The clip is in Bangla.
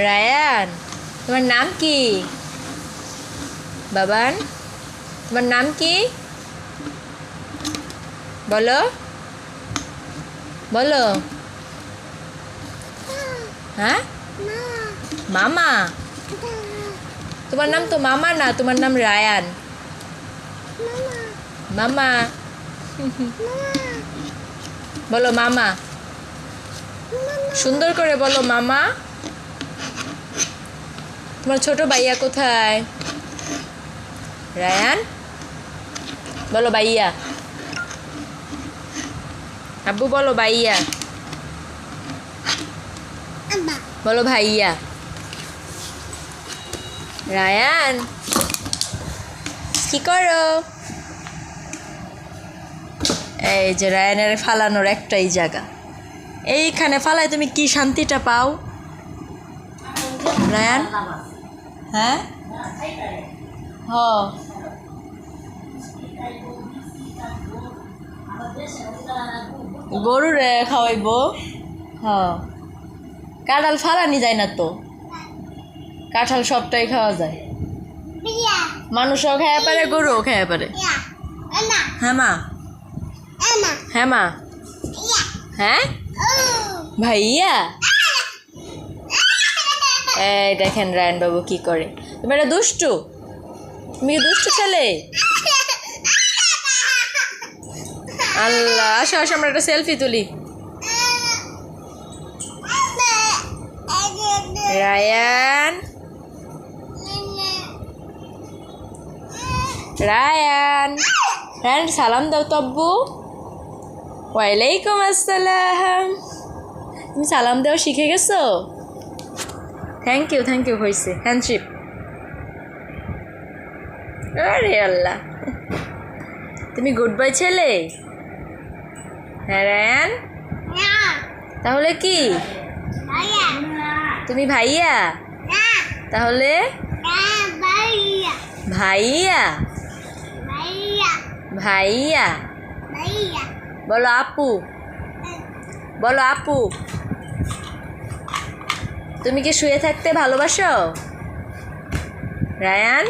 রায়ান, তোমার নাম কি? বাবান, তোমার নাম কি? বলো বলো। হ্যাঁ, মামা। তোমার নাম তো মামা না, তোমার নাম রায়ান। মামা বলো মামা, সুন্দর করে বলো মামা। তোমার ছোট ভাইয়া কোথায়? রায়ান বলো ভাইয়া। আব্বু বলো ভাইয়া। বলো ভাইয়া। রায়ান কি করো? এই যে রায়ানের ফালানোর একটাই জায়গা, এইখানে ফালায় তুমি কি শান্তিটা পাও রায়ান? হ্যাঁ, হ গরু রে খাওয়াইব। হ, কাঁঠাল ফালানি যায় না তো, কাঁঠাল সবটাই খাওয়া যায়। মানুষও খাইয়া পারে, গরুও খাইয়া পারে। হ্যাঁ মা, হ্যাঁ মা, হ্যাঁ ভাইয়া। এই দেখেন রায়ন বাবু কি করে। তুমি এটা দুষ্টু, তুমি কি দুষ্টু ছেলে? আল্লাহ, আসো আসো আমরা একটা সেলফি তুলি। রায়ান, রায়ান, রায়ান সালাম দাও তো আব্বু। ওয়ালাইকুম আসসালাম। তুমি সালাম দেওয়া শিখে গেছো? থ্যাংক ইউ হয়েছে হ্যান্ডশিপ। আরে আল্লাহ, তুমি গুড বয় ছেলে। হ্যাঁ রায়ান, তাহলে কি তুমি ভাইয়া? তাহলে ভাইয়া, ভাইয়া বলো আপু, বলো আপু। তুমি কি শুয়ে থাকতে ভালোবাসো রায়ান?